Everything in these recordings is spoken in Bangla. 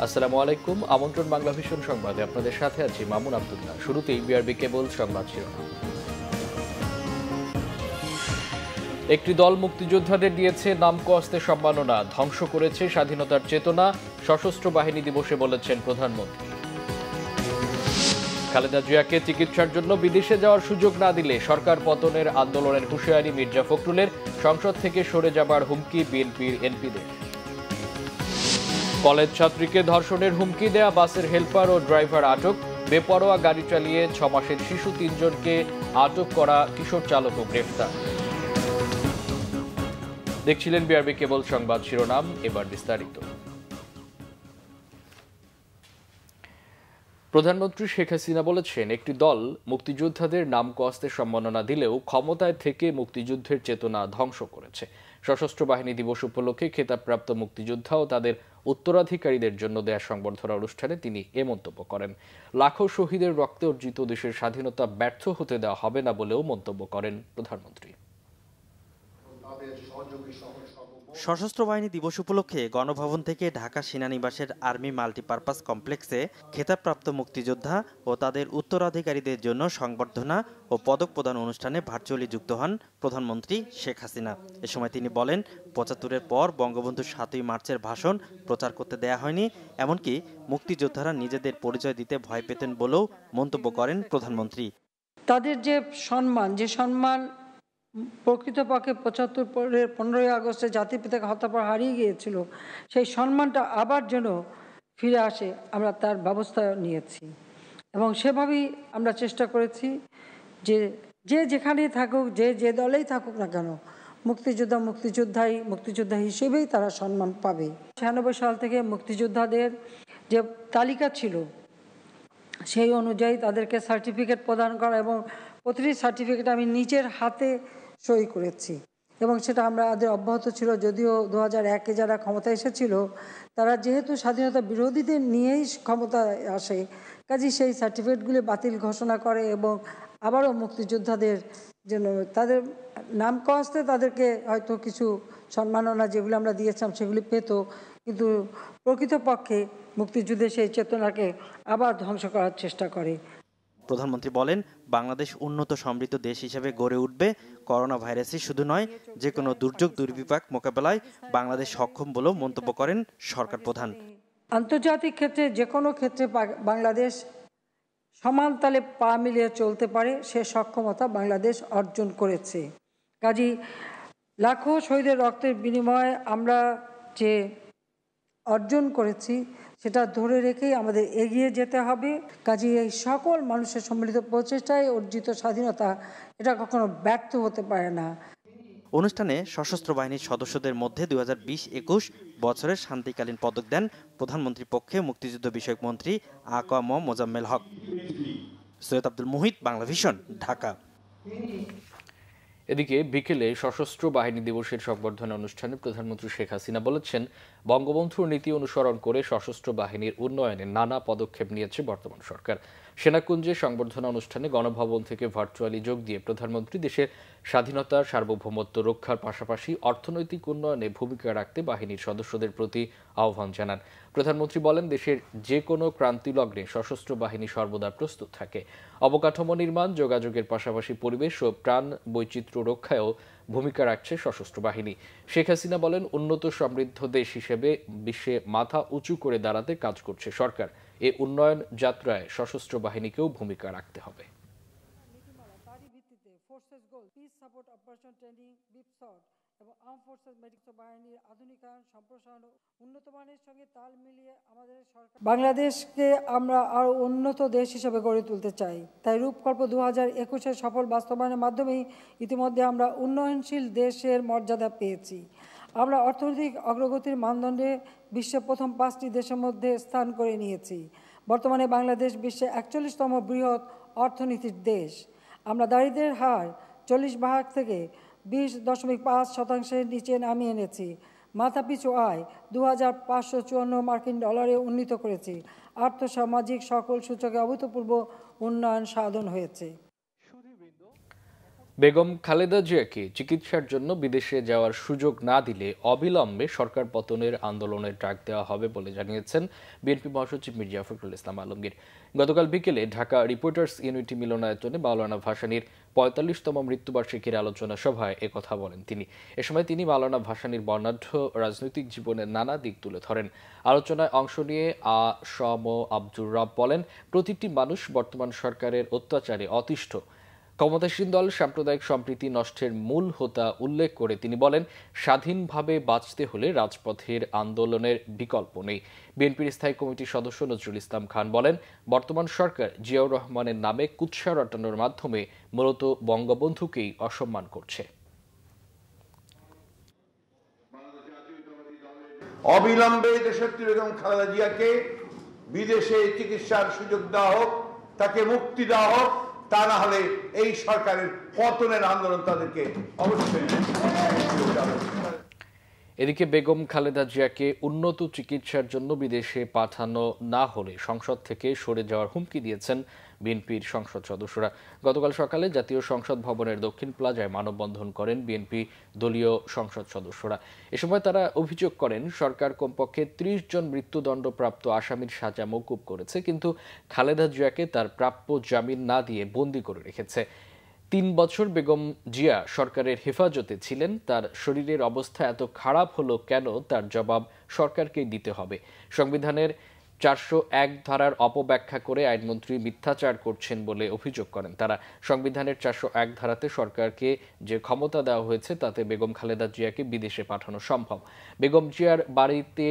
আসসালামু আলাইকুম। আমন্ত্রণ বাংলা ভিশন সংবাদে আপনাদের সাথে আছি মামুন আব্দুল্লাহ। শুরুতেই বিআরবি কেবল সংবাদ শিরোনাম। একটি দল মুক্তিযোদ্ধাদের দিয়েছে নামকস্তে সম্মাননা, ধ্বংস করেছে স্বাধীনতার চেতনা, সশস্ত্র বাহিনী দিবসে বলেছেন প্রধানমন্ত্রী। খালেদা জিয়াকে চিকিৎসার জন্য বিদেশে যাওয়ার সুযোগ না দিলে সরকার পতনের আন্দোলনের হুঁশিয়ারি মির্জা ফখরুলের, সংসদ থেকে সরে যাবার হুমকি বিএনপির এমপিদের। কলেজ ছাত্রীকে ধর্ষণের হুমকি দেয়া বাসের হেলপার ও ড্রাইভার আটক, বেপরোয়া গাড়ি চালিয়ে 6 মাসের শিশু 3 জনকে আটক করা কিশোর চালকও গ্রেফতার। দেখছিলেন বিআরবি কেবল সংবাদ শিরোনাম, এবার বিস্তারিত। প্রধানমন্ত্রী শেখ হাসিনা বলেছেন, একটি দল মুক্তিযোদ্ধাদের নামকস্তে সম্মাননা দিলেও ক্ষমতায় থেকে মুক্তিযুদ্ধের চেতনা ধ্বংস করেছে। সশস্ত্র বাহিনী দিবস উপলক্ষে খেতাবপ্রাপ্ত মুক্তিযোদ্ধা ও তাদের উত্তরাধিকারীদের জন্য দেয়া সংবর্ধনা অনুষ্ঠানে তিনি এ মন্তব্য করেন। লাখো শহীদের রক্তে অর্জিত দেশের স্বাধীনতা ব্যর্থ হতে দেওয়া হবে না বলেও মন্তব্য করেন প্রধানমন্ত্রী। সশস্ত্র বাহিনী দিবস উপলক্ষে গণভবন থেকে ঢাকা সেনানিবাসের আর্মি মাল্টিপারপাস কমপ্লেক্সে খেতাবপ্রাপ্ত মুক্তিযোদ্ধা ও তাদের উত্তরাধিকারীদের জন্য সংবর্ধনা ও পদক প্রদান অনুষ্ঠানে ভার্চুয়ালি যুক্ত হন প্রধানমন্ত্রী শেখ হাসিনা। এ সময় তিনি বলেন, ৭৫-এর পর বঙ্গবন্ধু ৭ই মার্চের ভাষণ প্রচার করতে দেয়া হয়নি, এমনকি মুক্তিযোদ্ধারা নিজেদের পরিচয় দিতে ভয় পেতেন বলেও মন্তব্য করেন প্রধানমন্ত্রী। তাদের যে সম্মান প্রকৃতপক্ষে ৭৫-এর 15ই আগস্টে জাতির পিতাকে হত্যা পর হারিয়ে গিয়েছিল, সেই সম্মানটা আবার যেন ফিরে আসে, আমরা তার ব্যবস্থা নিয়েছি এবং সেভাবেই আমরা চেষ্টা করেছি যে যেখানেই থাকুক, যে দলেই থাকুক না কেন, মুক্তিযোদ্ধা হিসেবেই তারা সম্মান পাবে। ৯৬ সাল থেকে মুক্তিযোদ্ধাদের যে তালিকা ছিল সেই অনুযায়ী তাদেরকে সার্টিফিকেট প্রদান করা, এবং প্রতিটি সার্টিফিকেট আমি নিজের হাতে সই করেছি এবং সেটা আমাদের অব্যাহত ছিল। যদিও 2001-এ যারা ক্ষমতায় এসেছিল তারা যেহেতু স্বাধীনতা বিরোধীদের নিয়েই ক্ষমতায় আসে, কাজেই সেই সার্টিফিকেটগুলি বাতিল ঘোষণা করে এবং আবারও মুক্তিযোদ্ধাদের জন্য তাদের নাম কস্তে তাদেরকে হয়তো কিছু সম্মাননা যেগুলো আমরা দিয়েছিলাম সেগুলি পেত, কিন্তু প্রকৃতপক্ষে মুক্তিযুদ্ধে সেই চেতনাকে আবার ধ্বংস করার চেষ্টা করে। প্রধানমন্ত্রী বলেন, বাংলাদেশ উন্নত সমৃদ্ধ দেশ হিসেবে গড়ে উঠবে। করোনা ভাইরাসই শুধু নয়, যে কোনো দুর্যোগ দুর্বিপাক মোকাবেলায় বাংলাদেশ সক্ষম বলেও মন্তব্য করেন সরকার প্রধান। আন্তর্জাতিক ক্ষেত্রে যে কোনো ক্ষেত্রে বাংলাদেশ সমান তালে পা মিলিয়ে চলতে পারে, সে সক্ষমতা বাংলাদেশ অর্জন করেছে। কাজেই লাখো শহীদের রক্তের বিনিময়ে আমরা যে অর্জন করেছি সেটা ধরে রেখেই আমাদের এগিয়ে যেতে হবে। কাজেই এই সকল মানুষের সম্মিলিত প্রচেষ্টায় অর্জিত স্বাধীনতা, এটা কখনো ব্যর্থ হতে পারে না। অনুষ্ঠানে সশস্ত্র বাহিনীর সদস্যদের মধ্যে 2020-21 বছরের শান্তিকালীন পদক দেন প্রধানমন্ত্রীর পক্ষে মুক্তিযুদ্ধ বিষয়ক মন্ত্রী আ.ক.ম মোজাম্মেল হক। সৈয়দ আব্দুল মুহিত, বাংলা ভিশন, ঢাকা। এদিকে বিকেলে সশস্ত্র বাহিনী দিবসের সংবর্ধনা অনুষ্ঠানে প্রধানমন্ত্রী শেখ হাসিনা বলেছেন, বঙ্গবন্ধুর নীতি অনুসরণ করে সশস্ত্র বাহিনীর উন্নয়নে নানা পদক্ষেপ নিয়েছে বর্তমান সরকার। সেনাকুঞ্জে সংবর্ধনা অনুষ্ঠানে গণভবন থেকে ভার্চুয়ালি যোগ দিয়ে প্রধানমন্ত্রী দেশের স্বাধীনতা সার্বভৌমত্ব রক্ষার পাশাপাশি অর্থনৈতিক উন্নয়নে ভূমিকা রাখতে বাহিনীর সদস্যদের প্রতি আহ্বান জানান। প্রধানমন্ত্রী বলেন, দেশের যে কোনো ক্রান্তিলগ্নে সশস্ত্র বাহিনী সর্বদা প্রস্তুত থাকে। অবকাঠামো নির্মাণ, যোগাযোগের পাশাপাশি পরিবেশ ও প্রাণ বৈচিত্র্য রক্ষায়ও ভূমিকা রাখছে সশস্ত্র বাহিনী। শেখ হাসিনা বলেন, উন্নত সমৃদ্ধ দেশ হিসেবে বিশ্বে মাথা উঁচু করে দাঁড়াতে কাজ করছে সরকার। এ উন্নয়ন যাত্রায় সশস্ত্র বাহিনীকেও ভূমিকা রাখতে হবে। বাংলাদেশকে আমরা আরো উন্নত দেশ হিসেবে গড়ে তুলতে চাই, তাই রূপকল্প 2021-এর সফল বাস্তবায়নের মাধ্যমেই ইতিমধ্যে আমরা উন্নয়নশীল দেশের মর্যাদা পেয়েছি। আমরা অর্থনৈতিক অগ্রগতির মানদণ্ডে বিশ্বের প্রথম 5টি দেশের মধ্যে স্থান করে নিয়েছি। বর্তমানে বাংলাদেশ বিশ্বের 41তম বৃহৎ অর্থনীতির দেশ। আমরা দারিদ্র্যের হার 40% থেকে 20.5% নিচে নামিয়ে এনেছি। মাথাপিছু আয় 2554 মার্কিন ডলারে উন্নীত করেছি। আর্থসামাজিক সকল সূচকে অভূতপূর্ব উন্নয়ন সাধন হয়েছে। বেগম খালেদা জিয়াকে চিকিৎসার জন্য বিদেশে যাওয়ার সুযোগ না দিলে অবিলম্বে সরকার পতনের আন্দোলনের ডাক দেওয়া হবে বলে জানিয়েছেন বিএনপি মহাসচিব মির্জা ফখরুল ইসলাম আলমগীর। গতকাল বিকেলে ঢাকা রিপোর্টার্স ইউনিটি মিলনায়তনে মাওলানা ভাসানীর ৪৫তম মৃত্যুবার্ষিকীর আলোচনা সভায় একথা বলেন তিনি। এ সময় তিনি মাওলানা ভাসানীর বর্ণাঢ্য রাজনৈতিক জীবনের নানা দিক তুলে ধরেন। আলোচনায় অংশ নিয়ে আ.স.ম. আব্দুর রব বলেন, প্রতিটি মানুষ বর্তমান সরকারের অত্যাচারে অতিষ্ঠ। ক্ষমতাসীন দল সাম্প্রদায়িক সম্প্রীতি নষ্টের মূল হোতা উল্লেখ করে তিনি বলেন, স্বাধীনভাবে বাঁচতে হলে রাজপথের আন্দোলনের বিকল্প নেই। বিএনপির স্থায়ী কমিটির সদস্য নজরুল ইসলাম খান বলেন, বর্তমান সরকার জিয়াউর রহমানের নামে কুৎসা রটানোর মাধ্যমে মূলত বঙ্গবন্ধুকেই অসম্মান করছে। অবিলম্বে দেশনেত্রী বেগম খালেদা জিয়াকে বিদেশে চিকিৎসার সুযোগ দেওয়া হোক, তাকে মুক্তি দেওয়া হোক, তা না হলে এই সরকারের পতনের আন্দোলন তাদেরকে অবশ্যই। এদিকে বেগম খালেদা জিয়াকে উন্নত চিকিৎসার জন্য বিদেশে পাঠানো না হলে সংসদ থেকে সরে যাওয়ার হুমকি দিয়েছেন বিএনপির সংসদ সদস্যরা। গতকাল সকালে জাতীয় সংসদ ভবনের দক্ষিণ প্লাজায় মানববন্ধন করেন বিএনপি দলীয় সংসদ সদস্যরা। এ সময় তারা অভিযোগ করেন, সরকার কমপক্ষে ৩০ জন মৃত্যুদণ্ডপ্রাপ্ত আসামির সাজা মওকুফ করেছে, কিন্তু খালেদা জিয়াকে তার প্রাপ্য জামিন না দিয়ে বন্দী করে রেখেছে। ৩ বছর বেগম জিয়া সরকারের হেফাজতে ছিলেন, তার শরীরের অবস্থা এত খারাপ হলো কেন, তার জবাব সরকারকেই দিতে হবে। সংবিধানের ৪০১ ধারার অপব্যাখ্যা করে আইনমন্ত্রী মিথ্যাচার করছেন বলে অভিযোগ করেন তারা। সংবিধানের ৪০১ ধারাতে সরকারকে যে ক্ষমতা দেওয়া হয়েছে তাতে বেগম খালেদা জিয়াকে বিদেশে পাঠানো সম্ভব। বেগম জিয়ার বাড়িতে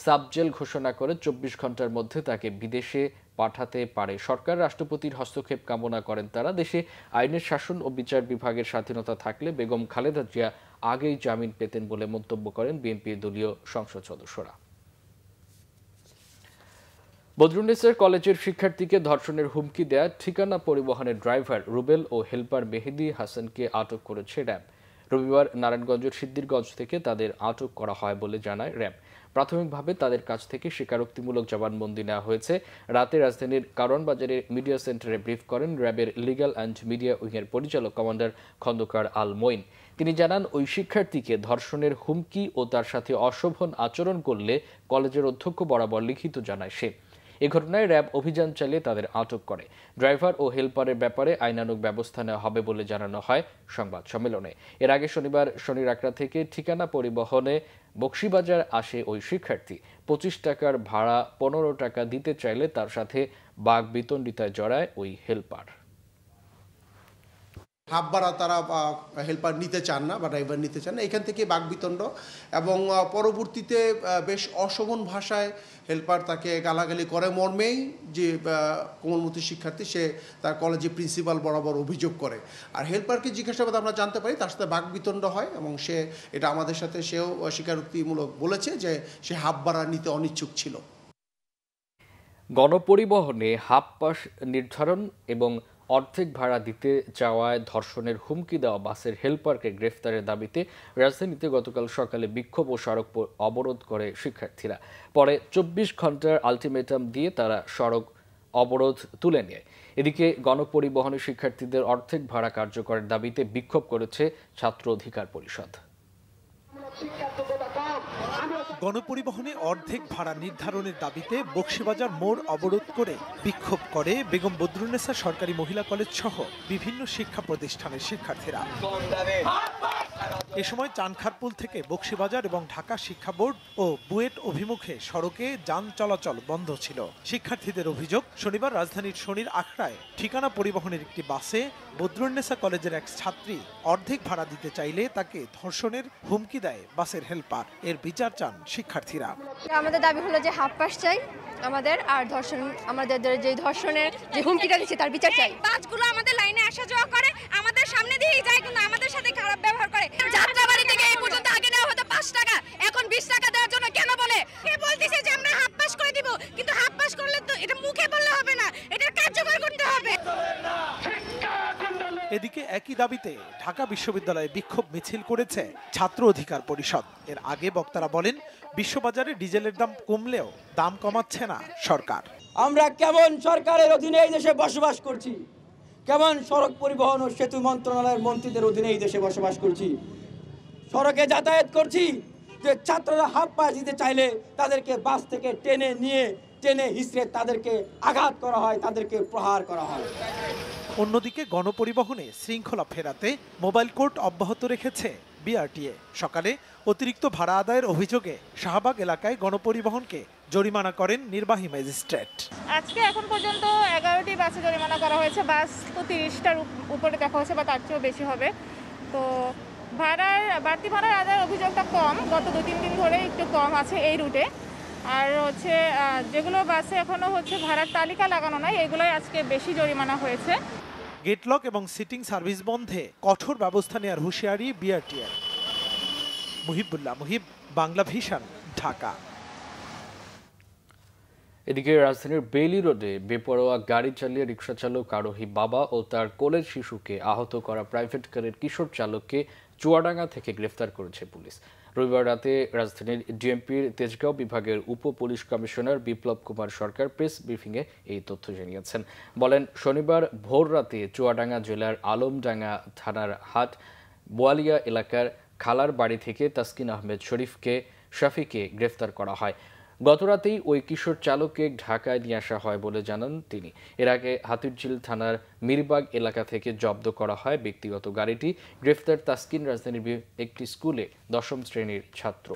সাবজেল ঘোষণা করে ২৪ ঘন্টার মধ্যে তাকে বিদেশে পাঠাতে পারে সরকার। রাষ্ট্রপতির হস্তক্ষেপ কামনা করেন তারা। দেশে আইনের শাসন ও বিচার বিভাগের স্বাধীনতা থাকলে বেগম খালেদা জিয়া আগেই জামিন পেতেন বলে মন্তব্য করেন বিএনপির দলীয় সংসদ সদস্যরা। বদরুন্নেসা কলেজের শিক্ষার্থীকে ধর্ষণের হুমকি দেয়া ঠিকানা পরিবহনের ড্রাইভার রুবেল ও হেলপার মেহেদি হাসানকে আটক করেছে র্যাব। রবিবার নারায়ণগঞ্জের সিদ্দিরগঞ্জ থেকে তাদের আটক করা হয় বলে জানায় র্যাব। প্রাথমিকভাবে তাদের কাছ থেকে স্বীকারোক্তিমূলক জবানবন্দি নেওয়া হয়েছে। রাতে রাজধানীর কারওয়ান বাজারের মিডিয়া সেন্টারে ব্রিফ করেন র্যাবের লিগ্যাল অ্যান্ড মিডিয়া উইংয়ের পরিচালক কমান্ডার খন্দকার আল মঈন। তিনি জানান, ওই শিক্ষার্থীকে ধর্ষণের হুমকি ও তার সাথে অশোভন আচরণ করলে কলেজের অধ্যক্ষ বরাবর লিখিত জানায় সে। এ ঘটনায় র্যাব অভিযান চালিয়ে তাদের আটক করে। ড্রাইভার ও হেলপারের ব্যাপারে আইনানুগ ব্যবস্থা নেওয়া হবে বলে জানানো হয় সংবাদ সম্মেলনে। এর আগে শনিবার শনিরাকড়া থেকে ঠিকানা পরিবহনে বকশীবাজার আসে ওই শিক্ষার্থী। ২৫ টাকার ভাড়া ১৫ টাকা দিতে চাইলে তার সাথে বাগবিতণ্ডিতায় জড়ায় ওই হেলপার। হাফ ভাড়া তারা হেল্পার নিতে চান না বা ড্রাইভার নিতে চান না, এখান থেকে বাকবিতণ্ড এবং পরবর্তীতে বেশ অশোভন ভাষায় হেল্পার তাকে গালাগালি করে মর্মেই যে কোমলমতি শিক্ষার্থী সে তার কলেজে প্রিন্সিপাল বরাবর অভিযোগ করে। আর হেল্পারকে জিজ্ঞাসাবাদ আমরা জানতে পারি তার সাথে বাকবিতণ্ড হয় এবং সে এটা আমাদের সাথে সেও স্বীকারোক্তিমূলক বলেছে যে সে হাফ ভাড়া নিতে অনিচ্ছুক ছিল। গণপরিবহনে হাফ পাস নির্ধারণ এবং অর্ধেক ভাড়া দিতে চাওয়ায় ধর্ষণের হুমকি দেওয়া বাসের হেলপারকে গ্রেফতারের দাবিতে রাজধানীতে গতকাল সকালে বিক্ষোভ ও সড়ক অবরোধ করে শিক্ষার্থীরা। পরে ২৪ ঘন্টার আলটিমেটাম দিয়ে তারা সড়ক অবরোধ তুলে নেয়। এদিকে গণপরিবহনে শিক্ষার্থীদের অর্ধেক ভাড়া কার্যকরের দাবিতে বিক্ষোভ করেছে ছাত্র অধিকার পরিষদ। গণপরিবহনে অর্ধেক ভাড়া নির্ধারণের দাবিতে বকশীবাজার মোড় অবরোধ করে বিক্ষোভ করে বেগম বদরুন্নেসা সরকারি মহিলা কলেজ সহ বিভিন্ন শিক্ষা প্রতিষ্ঠানের শিক্ষার্থীরা। এ সময় চানখারপুল থেকে বকশীবাজার এবং ঢাকা শিক্ষা বোর্ড ও বুয়েট অভিমুখে সড়কে যান চলাচল বন্ধ ছিল। শিক্ষার্থীদের অভিযোগ, শনিবার রাজধানীর শনির আখড়ায় ঠিকানা পরিবহনের একটি বাসে বদরুন্নেসা কলেজের এক ছাত্রী অর্ধেক ভাড়া দিতে চাইলে তাকে ধর্ষণের হুমকি দেয় বাসের হেলপার। এর বিচার চান শিক্ষার্থীরা। আমাদের দাবি হলো যে হাফ পাস চাই আমাদের, আর ধর্ষণ আমাদের যে ধর্ষণের যে হুমকিটা দিচ্ছে তার বিচার চাই। বাসগুলো আমাদের লাইনে আসা যাওয়া করে, আমাদের সামনে দিয়েই যায়, কিন্তু আমাদের সাথে খারাপ ব্যবহার করে। যাত্রাবাড়ি থেকে এই পর্যন্ত আগে নেওয়া হতো ৫ টাকা, এখন ২০ টাকা দেওয়ার জন্য কেন বলে? কে বলতেছে যে আমরা হাফ পাস করে দিব, কিন্তু হাফ পাস করলে তো এটা মুখে বললে হবে না, এটা কার্যকর করতে হবে। এদিকে একই দাবিতে ঢাকা বিশ্ববিদ্যালয়ে বিক্ষোভ মিছিল করেছে ছাত্র অধিকার পরিষদ। এর আগে বক্তারা বলেন, বিশ্ববাজারে ডিজেলের দাম কমলেও দাম কমাচ্ছে না সরকার। আমরা কেমন সরকারের অধীনে এই দেশে বসবাস করছি? কেমন সড়ক পরিবহন ও সেতু মন্ত্রণালয়ের মন্ত্রীদের অধীনে এই দেশে বসবাস করছি। সড়কে যাতায়াত করছি, যে ছাত্ররা হাফ পাস দিতে চাইলে তাদেরকে বাস থেকে টেনে হিসড়ে তাদেরকে আঘাত করা হয়, তাদেরকে প্রহার করা হয়। অন্যদিকে গণপরিবহনে শৃঙ্খলা ফেরাতে মোবাইল কোর্ট অব্যাহত রেখেছে বিআরটিএ। সকালে অতিরিক্ত ভাড়া আদায়ের অভিযোগে শাহবাগ এলাকায় গণপরিবহনকে জরিমানা করেন নির্বাহী ম্যাজিস্ট্রেট। আজকে এখন পর্যন্ত 11টি বাসে জরিমানা করা হয়েছে। বাস তো 30টার উপরে দেখা হয়েছে বা তার চেয়েও বেশি হবে। তো বাড়তি ভাড়ার আদায়ের অভিযোগটা কম, গত 2-3 দিন ধরে একটু কম আছে এই রুটে। আর হচ্ছে যেগুলো বাসে এখনো হচ্ছে ভাড়ার তালিকা লাগানো নাই, এগুলোই আজকে বেশি জরিমানা হয়েছে। গেটলক এবং সিটিং সার্ভিস বন্ধে কঠোর ব্যবস্থা নেওয়ার হুঁশিয়ারি বিআরটিএর। মুহিবুল্লাহ মুহিব, বাংলা ভিশন, ঢাকা। এদিকে রাজধানীর বেইলি রোডে বেপরোয়া গাড়ি চালিয়ে রিকশা চালক আরোহী বাবা ও তার কোলের শিশুকে আহত করা প্রাইভেট কারের কিশোর চালককে চুয়াডাঙ্গা থেকে গ্রেফতার করেছে পুলিশ। রবিবার রাতে রাজধানীর ডিএমপির তেজগাঁও বিভাগের উপ পুলিশ কমিশনার বিপ্লব কুমার সরকার প্রেস ব্রিফিংয়ে এই তথ্য জানিয়েছেন। বলেন, শনিবার ভোর রাতে চুয়াডাঙ্গা জেলার আলমডাঙ্গা থানার হাট বোয়ালিয়া এলাকার খালার বাড়ি থেকে তাসকিন আহমেদ শাফিকে গ্রেফতার করা হয়। গতরাতেই ওই কিশোর চালককে ঢাকায় নিয়ে আসা হয় বলে জানান তিনি। এর আগে হাতিরঝিল থানার মিরবাগ এলাকা থেকে জব্দ করা হয় ব্যক্তিগত গাড়িটি। গ্রেফতার তাসকিন রাজধানীর একটি স্কুলে 10ম শ্রেণীর ছাত্র।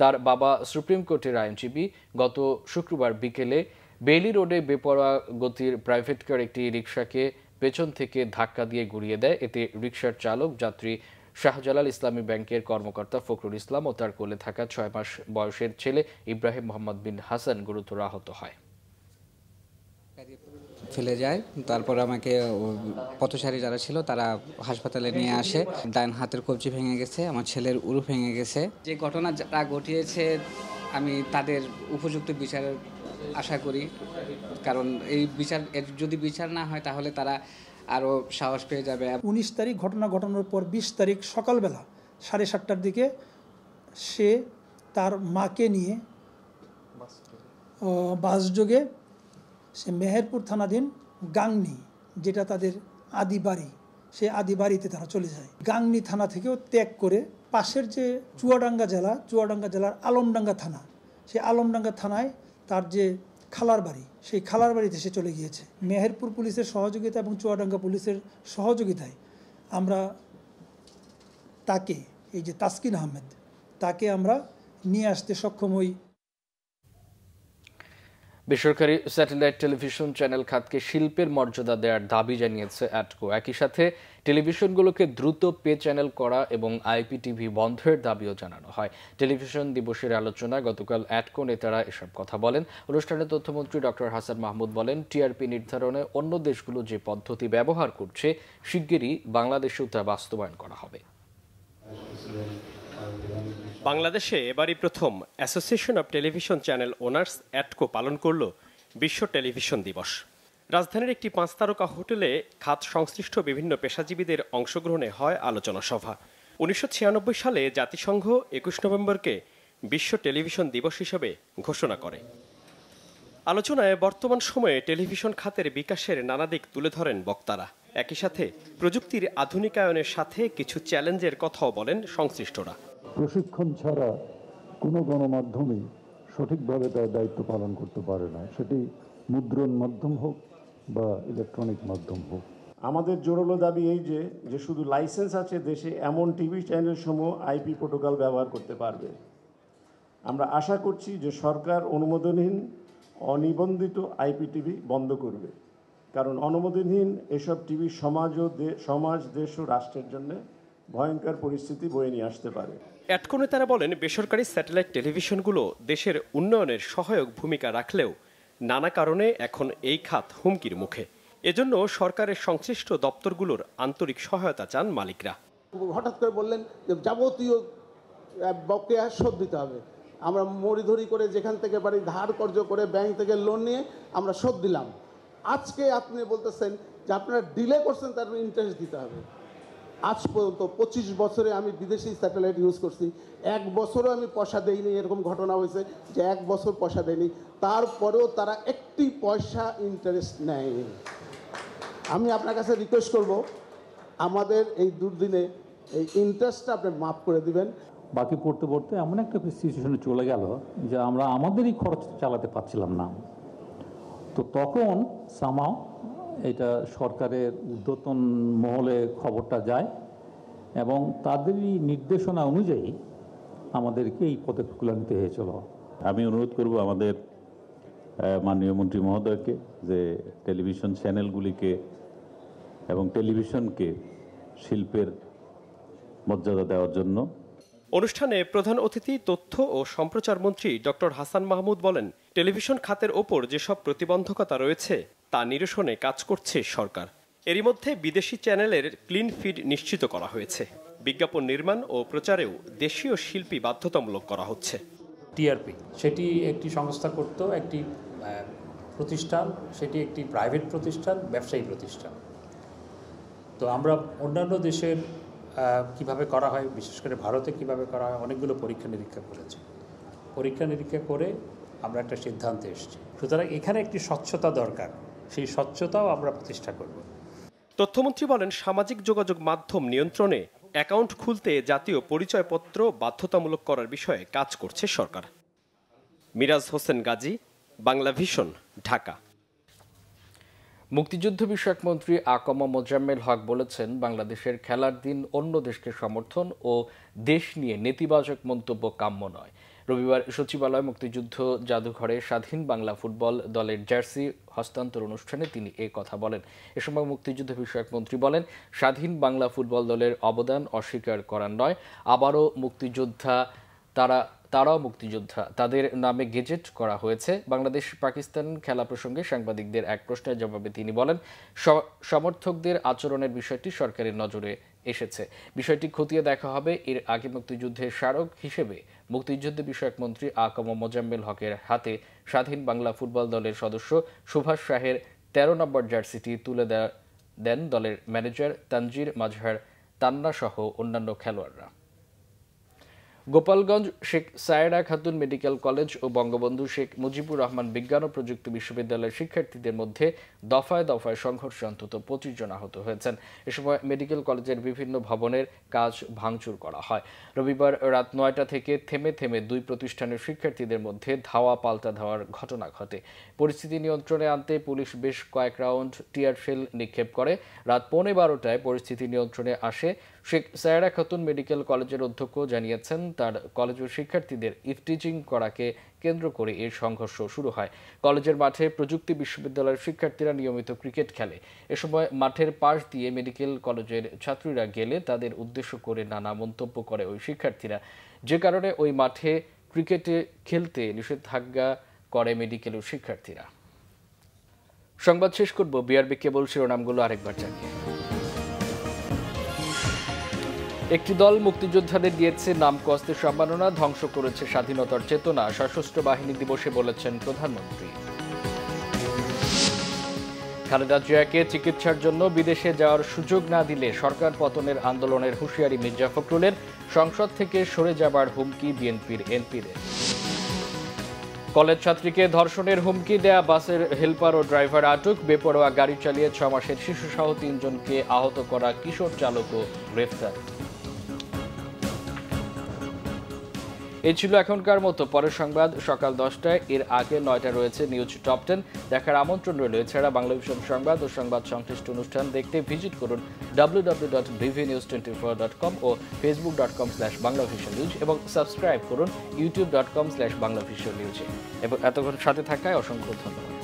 তার বাবা সুপ্রিম কোর্টের আইনজীবী। গত শুক্রবার বিকেলে বেইলি রোডে বেপরোয়া গতির প্রাইভেট কার একটি রিকশাকে পেছন থেকে ধাক্কা দিয়ে গুড়িয়ে দেয়। এতে রিকশার চালক যাত্রী শাহজালাল ইসলামী ব্যাংকের কর্মকর্তা ফখরুল ইসলাম ও তার কোলে থাকা 6 মাস বয়সের ছেলে ইব্রাহিম মোহাম্মদ বিন হাসান গুরুতর আহত হয়। ফেলে যায়, তারপর আমাকে পথচারী যারা ছিল তারা হাসপাতালে নিয়ে আসে। ডান হাতের কবজি ভেঙে গেছে, আমার ছেলের উরু ভেঙে গেছে। যে ঘটনাটা ঘটিয়েছে আমি তাদের উপযুক্ত বিচারের আশা করি, কারণ এই যদি বিচার না হয় তাহলে তারা আরও সাহস পেয়ে যাবে। 19 তারিখ ঘটনা ঘটানোর পর 20 তারিখ সকালবেলা 7:30টার দিকে সে তার মাকে নিয়ে বাসযোগে সে মেহেরপুর থানাধীন গাংনী, যেটা তাদের আদি বাড়ি, সেই আদি বাড়িতে তারা চলে যায়। গাংনী থানা থেকেও ত্যাগ করে পাশের যে চুয়াডাঙ্গা জেলার আলমডাঙ্গা থানা, সেই আলমডাঙ্গা থানায় তার যে খালার বাড়ি, সেই খালার বাড়িতে সে চলে গিয়েছে। মেহেরপুর পুলিশের সহযোগিতা এবং চুয়াডাঙ্গা পুলিশের সহযোগিতায় আমরা তাকে, এই যে তাসকিন আহমেদ, তাকে আমরা নিয়ে আসতে সক্ষম হই। বেসরকারি স্যাটেলাইট টেলিভিশন চ্যানেল খাতকে শিল্পের মর্যাদা দেওয়ার দাবি জানিয়েছে অ্যাটকো। একই সাথে টেলিভিশনগুলোকে দ্রুত পে চ্যানেল করা এবং আইপিটিভি বন্ধের দাবিও জানানো হয়। টেলিভিশন দিবসের আলোচনায় গতকাল অ্যাটকো নেতারা এসব কথা বলেন। অনুষ্ঠানে তথ্যমন্ত্রী ডক্টর হাসান মাহমুদ বলেন, টিআরপি নির্ধারণে অন্য দেশগুলো যে পদ্ধতি ব্যবহার করছে শিগগিরই বাংলাদেশেও তা বাস্তবায়ন করা হবে। বাংলাদেশে এবারই প্রথম association of television channel owners অ্যাটকো পালন করল বিশ্ব টেলিভিশন দিবস। রাজধানীর একটি 5 তারকা হোটেলে খাত সংশ্লিষ্ট বিভিন্ন পেশাজীবীদের অংশগ্রহণে হয় আলোচনা সভা। 1996 সালে জাতিসংঘ 21 নভেম্বরকে বিশ্ব টেলিভিশন দিবস হিসেবে ঘোষণা করে। আলোচনায় বর্তমান সময়ে টেলিভিশন খাতের বিকাশের নানা দিক তুলে ধরেন বক্তারা। একই সাথে প্রযুক্তির আধুনিকায়নের সাথে কিছু চ্যালেঞ্জের কথাও বলেন সংশ্লিষ্টরা। প্রশিক্ষণ ছাড়া কোনো গণমাধ্যমই সঠিকভাবে তার দায়িত্ব পালন করতে পারে না, সেটি মুদ্রণ মাধ্যম হোক বা ইলেকট্রনিক মাধ্যম হোক। আমাদের জোরালো দাবি এই যে শুধু লাইসেন্স আছে দেশে এমন টিভি চ্যানেল সমূহ আইপি প্রোটোকল ব্যবহার করতে পারবে। আমরা আশা করছি যে সরকার অনুমোদনহীন অনিবন্ধিত আইপি টিভি বন্ধ করবে, কারণ অনুমোদনহীন এসব টিভি সমাজ দেশ ও রাষ্ট্রের জন্য ভয়ঙ্কর পরিস্থিতি বয়ে নিয়ে আসতে পারে। অ্যাটকো নেতারা বলেন, বেসরকারি স্যাটেলাইট টেলিভিশনগুলো দেশের উন্নয়নের সহায়ক ভূমিকা রাখলেও নানা কারণে এখন এই খাত হুমকির মুখে। এজন্য সরকারের সংশ্লিষ্ট দপ্তরগুলোর আন্তরিক সহায়তা চান মালিকরা। হঠাৎ করে বললেন যে যাবতীয় বকেয়া শোধ দিতে হবে। আমরা মরিধরি করে যেখান থেকে পারি ধার কর্জ করে ব্যাংক থেকে লোন নিয়ে আমরা শোধ দিলাম। আজকে আপনি বলতেছেন যে আপনারা ডিলে করছেন, তার ইন্টারেস্ট দিতে হবে। আজ পর্যন্ত 25 বছরে আমি বিদেশি স্যাটেলাইট ইউজ করছি, 1 বছরও আমি পয়সা দেইনি। এরকম ঘটনা হয়েছে যে 1 বছর পয়সা দেয়নি, তারপরেও তারা একটি পয়সা ইন্টারেস্ট নেয়। আমি আপনার কাছে রিকোয়েস্ট করব আমাদের এই দুর্দিনে এই ইন্টারেস্টটা আপনি মাফ করে দিবেন। বাকি পড়তে পড়তে এমন একটা সিচুয়েশনে চলে গেল যে আমরা আমাদেরই খরচ চালাতে পারছিলাম না। তো তখন সামাও এটা সরকারের ঊর্ধ্বতন মহলে খবরটা যায় এবং তাদেরই নির্দেশনা অনুযায়ী আমাদেরকে এই পদক্ষেপগুলো নিতে হয়েছিল। আমি অনুরোধ করব আমাদের মাননীয় মন্ত্রী মহোদয়কে যে টেলিভিশন চ্যানেলগুলিকে এবং টেলিভিশনকে শিল্পের মর্যাদা দেওয়ার জন্য। অনুষ্ঠানে প্রধান অতিথি তথ্য ও সম্প্রচার মন্ত্রী ডক্টর হাসান মাহমুদ বলেন, টেলিভিশন খাতের ওপর যেসব প্রতিবন্ধকতা রয়েছে তা নিরসনে কাজ করছে সরকার। এরই মধ্যে বিদেশি চ্যানেলের ক্লিন ফিড নিশ্চিত করা হয়েছে। বিজ্ঞাপন নির্মাণ ও প্রচারেও দেশীয় শিল্পী বাধ্যতামূলক করা হচ্ছে। টিআরপি সেটি একটি সংস্থা করত, একটি প্রতিষ্ঠান, সেটি একটি প্রাইভেট প্রতিষ্ঠান, ব্যবসায়ী প্রতিষ্ঠান। তো আমরা অন্যান্য দেশের কিভাবে করা হয়, বিশেষ করে ভারতে কিভাবে করা হয়, অনেকগুলো পরীক্ষা নিরীক্ষা করেছি। পরীক্ষা নিরীক্ষা করে আমরা একটা সিদ্ধান্তে এসেছি। সুতরাং এখানে একটি স্বচ্ছতা দরকার, সেই স্বচ্ছতাও আমরা প্রতিষ্ঠা করব। তথ্যমন্ত্রী বলেন, সামাজিক যোগাযোগ মাধ্যম নিয়ন্ত্রণে অ্যাকাউন্ট খুলতে জাতীয় পরিচয়পত্র বাধ্যতামূলক করার বিষয়ে কাজ করছে সরকার। মিরাজ হোসেন গাজী, বাংলাভিশন, ঢাকা। মুক্তিযুদ্ধ বিষয়ক মন্ত্রী আকম মোজাম্মেল হক বলেছেন, বাংলাদেশের খেলার দিন অন্য দেশকে সমর্থন ও দেশ নিয়ে নেতিবাচক মন্তব্য কাম্য নয়। রবিবার সচিবালয় মুক্তিযুদ্ধ জাদুঘরে স্বাধীন বাংলা ফুটবল দলের জার্সি হস্তান্তর অনুষ্ঠানে তিনি এ কথা বলেন। এ সময় মুক্তিযুদ্ধ বিষয়ক মন্ত্রী বলেন, স্বাধীন বাংলা ফুটবল দলের অবদান অস্বীকার করার নয়, আবারও মুক্তিযোদ্ধা তারাও মুক্তিযোদ্ধা, তাদের নামে গেজেট করা হয়েছে। বাংলাদেশ পাকিস্তান খেলা প্রসঙ্গে সাংবাদিকদের এক প্রশ্নের জবাবে তিনি বলেন, সমর্থকদের আচরণের বিষয়টি সরকারের নজরে এসেছে, বিষয়টি খতিয়ে দেখা হবে। এর আগে মুক্তিযুদ্ধের স্মারক হিসেবে মুক্তিযুদ্ধ বিষয়ক মন্ত্রী আকম মোজাম্মেল হকের হাতে স্বাধীন বাংলা ফুটবল দলের সদস্য সুভাষ শাহের 13 নম্বর জার্সিটি তুলে দেন দলের ম্যানেজার তানজির মাজহার তান্না সহ অন্যান্য খেলোয়াড়রা। গোপালগঞ্জ শেখ সায়েরা খাতুন মেডিকেল কলেজ ও বঙ্গবন্ধু শেখ মুজিবুর রহমান বিজ্ঞান ও প্রযুক্তি বিশ্ববিদ্যালয়ের শিক্ষার্থীদের মধ্যে দফায় দফায় সংঘর্ষে অন্তত 25 জন আহত হয়েছেন। এ সময় মেডিকেল কলেজের বিভিন্ন ভবনের কাজ ভাঙচুর করা হয়। রবিবার রাত 9টা থেকে থেমে থেমে দুই প্রতিষ্ঠানের শিক্ষার্থীদের মধ্যে ধাওয়া পাল্টা ধাওয়ার ঘটনা ঘটে। পরিস্থিতি নিয়ন্ত্রণে আনতে পুলিশ বেশ কয়েক রাউন্ড টিয়ার শেল নিক্ষেপ করে। রাত 11:15টায় পরিস্থিতি নিয়ন্ত্রণে আসে। শেখ সায়েরা খাতুন মেডিকেল কলেজের অধ্যক্ষ জানিয়েছেন, তার কলেজের শিক্ষার্থীদের ইফটিজিং করাকে কেন্দ্র করে এর সংঘর্ষ শুরু হয়। কলেজের মাঠে প্রযুক্তি বিশ্ববিদ্যালয়ের শিক্ষার্থীরা নিয়মিত ক্রিকেট খেলে। এ সময় মাঠের পাশ দিয়ে মেডিকেল কলেজের ছাত্রীরা গেলে তাদের উদ্দেশ্য করে নানা মন্তব্য করে ওই শিক্ষার্থীরা, যে কারণে ওই মাঠে ক্রিকেটে খেলতে নিষেধাজ্ঞা করে মেডিকেলের শিক্ষার্থীরা। সংবাদ শেষ করব বিআরবি কেবল শিরোনামগুলো আরেকবার জানিয়ে। একটি দল মুক্তিযোদ্ধাদের দিয়েছে নাম কস্তে সম্মাননা, ধ্বংস করেছে স্বাধীনতার চেতনা, সশস্ত্র বাহিনী দিবসে বলেছেন প্রধানমন্ত্রী। খালেদা জিয়াকে চিকিৎসার জন্য বিদেশে যাওয়ার সুযোগ না দিলে সরকার পতনের আন্দোলনের হুঁশিয়ারি মির্জা ফখরুলের, সংসদ থেকে সরে যাবার হুমকি বিএনপির এমপিদের। কলেজ ছাত্রীকে ধর্ষণের হুমকি দেয়া বাসের হেলপার ও ড্রাইভার আটক, বেপরোয়া গাড়ি চালিয়ে 6 মাসের শিশুসহ 3 জনকে আহত করা কিশোর চালকও গ্রেফতার। এই ছিল এখনকার মতো। পরের সংবাদ সকাল 10টায়, এর আগে 9টা রয়েছে নিউজ টপ 10 দেখার আমন্ত্রণ রইল। এছাড়া বাংলাভিশন সংবাদ ও সংবাদ সংশ্লিষ্ট অনুষ্ঠান দেখতে ভিজিট করুন www.bvnews24.com ও facebook.com/banglavisionnews এবং সাবস্ক্রাইব করুন youtube.com/banglavisionnews। এবং এতক্ষণ সাথে থাকায় অসংখ্য ধন্যবাদ।